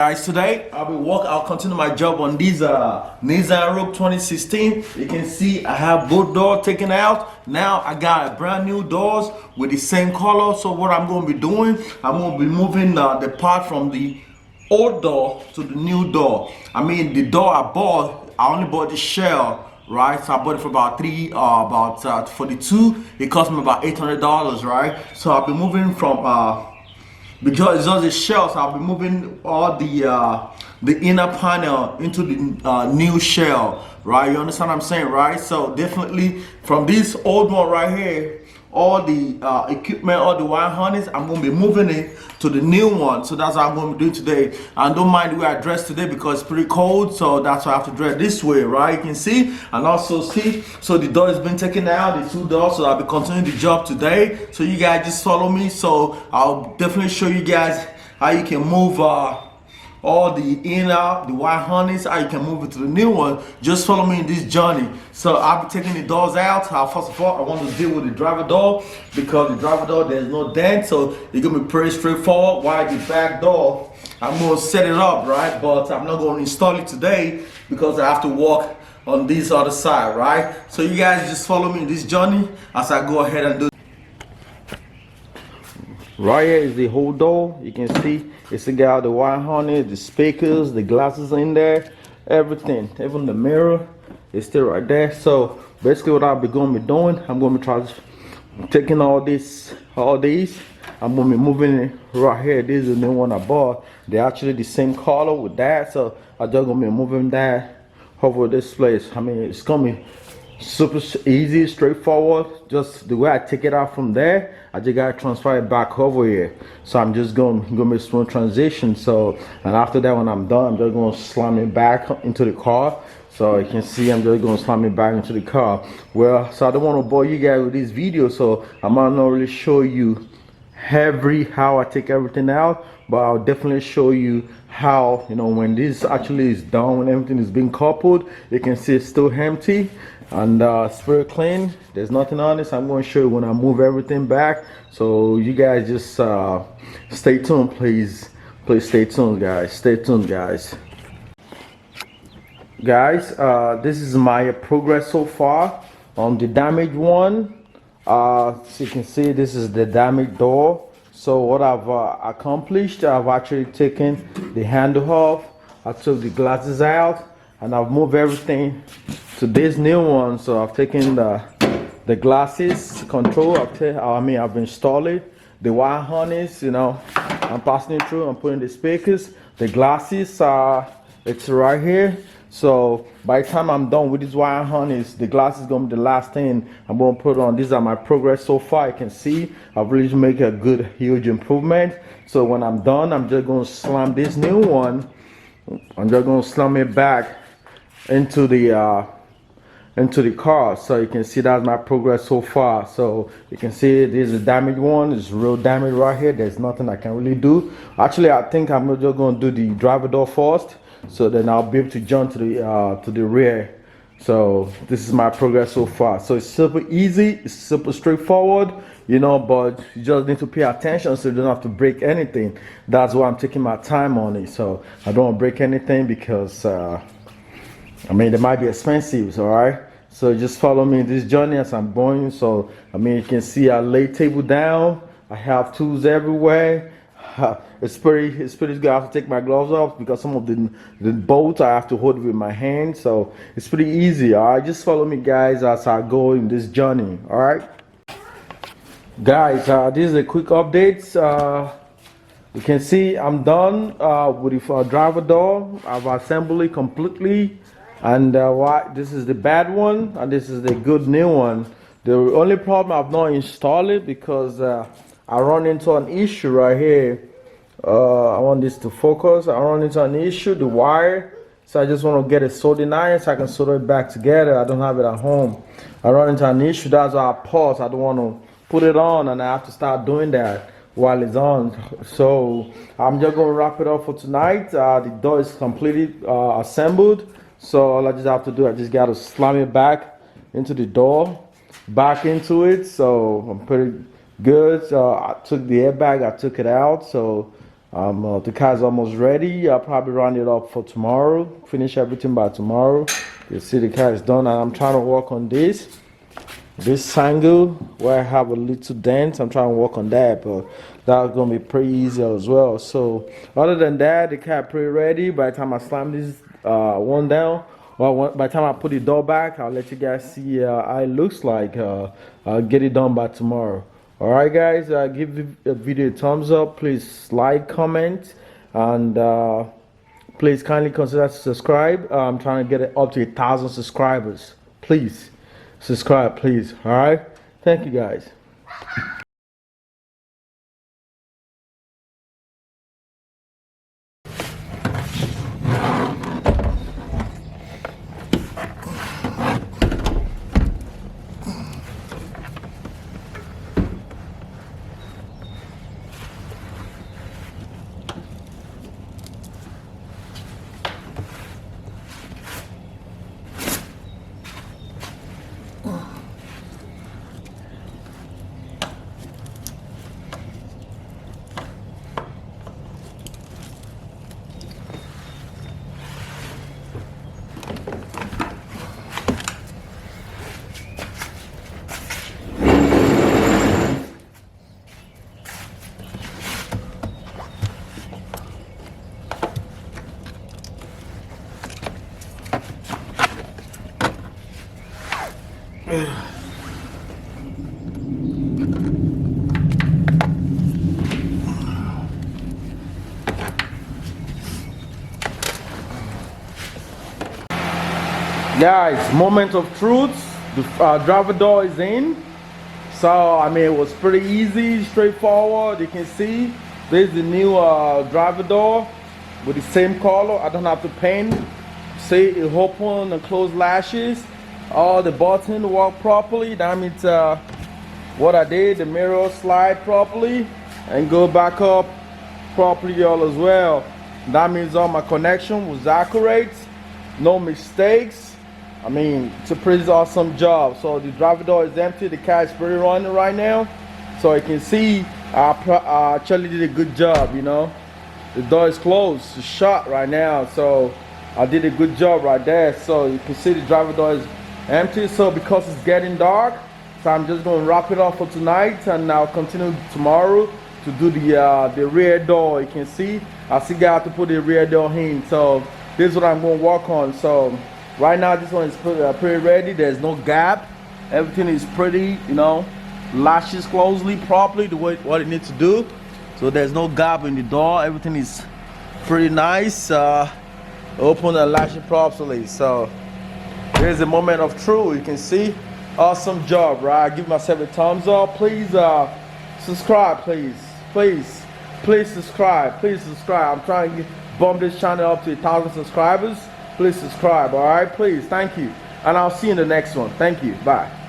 Guys, today I'll continue my job on this Nissan Rogue 2016. You can see I have both doors taken out. Now I got a brand new doors with the same color. So what I'm going to be doing, I'm going to be moving the part from the old door to the new door. I mean, the door I only bought the shell, right? So I bought it for about 42. It cost me about $800, right? So I'll be moving from because it's just the shells. I'll be moving all the inner panel into the new shell, right? You understand what I'm saying, right? So definitely from this old one right here, all the equipment, all the wire harness, I'm going to be moving it to the new one. So that's what I'm going to do today. And don't mind the way I dress today because it's pretty cold, so that's why I have to dress this way, right? You can see and also see. So the door has been taken out, the two doors. So I'll be continuing the job today. So you guys just follow me. So I'll definitely show you guys how you can move all the inner, the wire harness, how you can move it to the new one. Just follow me in this journey. So I'll be taking the doors out. First of all, I want to deal with the driver door because the driver door, there's no dent, so it's gonna be pretty straightforward. While the back door, I'm gonna set it up, right? But I'm not gonna install it today because I have to walk on this other side, right? So you guys just follow me in this journey as I go ahead and do. Right here is the whole door. You can see it's got the wire harness, the speakers, the glasses in there, everything, even the mirror is still right there. So basically what I'll be going to be doing, I'm going to be taking all these, I'm going to be moving it right here. This is the new one I bought. They're actually the same color with that, so I'm just going to be moving that over this place. I mean, it's going to be super easy, straightforward. Just the way I take it out from there, I just gotta transfer it back over here. So I'm just gonna be smooth transition. So, and after that, when I'm done, I'm just gonna slam it back into the car. So you can see I'm just gonna slam it back into the car. Well, so I don't want to bore you guys with this video, so I might not really show you how I take everything out, but I'll definitely show you how, you know, when this actually is done, when everything is being coupled, you can see it's still empty and it's very clean. There's nothing on this. I'm going to show you when I move everything back. So you guys just stay tuned, please stay tuned, guys. Stay tuned, guys. This is my progress so far on the damaged one. So you can see this is the damaged door. So what I've accomplished, I've actually taken the handle off, I took the glasses out, and I've moved everything to this new one. So I've taken the glasses control, I've installed it, the wire harness, you know, I'm passing it through, I'm putting the speakers, the glasses, it's right here. So by the time I'm done with this wire harness, the glass is going to be the last thing I'm going to put on. These are my progress so far. You can see I've really made a good, huge improvement. So when I'm done, I'm just going to slam this new one. I'm just going to slam it back into the car. So you can see that's my progress so far. So you can see this is a damaged one. It's real damage right here. There's nothing I can really do. Actually, I think I'm just going to do the driver door first, so then I'll be able to jump to the rear. So this is my progress so far. So it's super easy, it's super straightforward, you know, but you just need to pay attention so you don't have to break anything. That's why I'm taking my time on it. So I don't want to break anything because I mean, they might be expensive, all right? So just follow me in this journey as I'm going. So I mean, you can see I lay table down, I have tools everywhere. It's pretty good. I have to take my gloves off because some of the bolts I have to hold with my hand. So it's pretty easy. All right, just follow me, guys, as I go in this journey. All right, guys. This is a quick update. You can see I'm done with the driver door. I've assembled it completely, and this is the bad one, and this is the good new one. The only problem, I've not installed it because I run into an issue right here. I want this to focus. I run into an issue, the wire. So I just want to get a soldering iron so I can solder it back together. I don't have it at home. I run into an issue. That's why I pause. I don't want to put it on and I have to start doing that while it's on. So I'm just going to wrap it up for tonight. The door is completely assembled. So all I just have to do, I just got to slam it back into the door, back into it. So I'm pretty good. I took the airbag, I took it out. So The car's almost ready. I'll probably round it up for tomorrow. Finish everything by tomorrow. You see the car is done, and I'm trying to work on this angle where I have a little dent. I'm trying to work on that, but that's gonna be pretty easy as well. So other than that, the car pretty ready. By the time I slam this one down, well, by the time I put the door back, I'll let you guys see how it looks like. I'll get it done by tomorrow. All right, guys, give the video a thumbs up. Please like, comment, and please kindly consider to subscribe. I'm trying to get it up to 1,000 subscribers. Please subscribe, please. All right, thank you, guys. Guys, moment of truth. The driver door is in. So I mean, it was pretty easy, straightforward. You can see there's the new driver door with the same color. I don't have to paint. See, it open and close latches. All the buttons work properly. That means what I did, the mirror slide properly and go back up properly all as well. That means all my connection was accurate, no mistakes. I mean, it's a pretty awesome job. So the driver door is empty. The car is pretty running right now. So you can see I actually did a good job, you know. The door is closed, it's shut right now. So I did a good job right there. So you can see the driver door is empty. So because it's getting dark, so I'm just going to wrap it up for tonight, and I'll continue tomorrow to do the rear door. You can see I still got to put the rear door in. So this is what I'm going to work on. So right now this one is pretty ready. There's no gap. Everything is pretty, you know, latches closely properly the way what it needs to do. So there's no gap in the door. Everything is pretty nice. Open and latch it properly. So here's the moment of truth. You can see, awesome job, right? I give myself a thumbs up. Please subscribe, please subscribe, please subscribe. I'm trying to bump this channel up to 1,000 subscribers. Please subscribe, all right? Please, thank you, and I'll see you in the next one. Thank you, bye.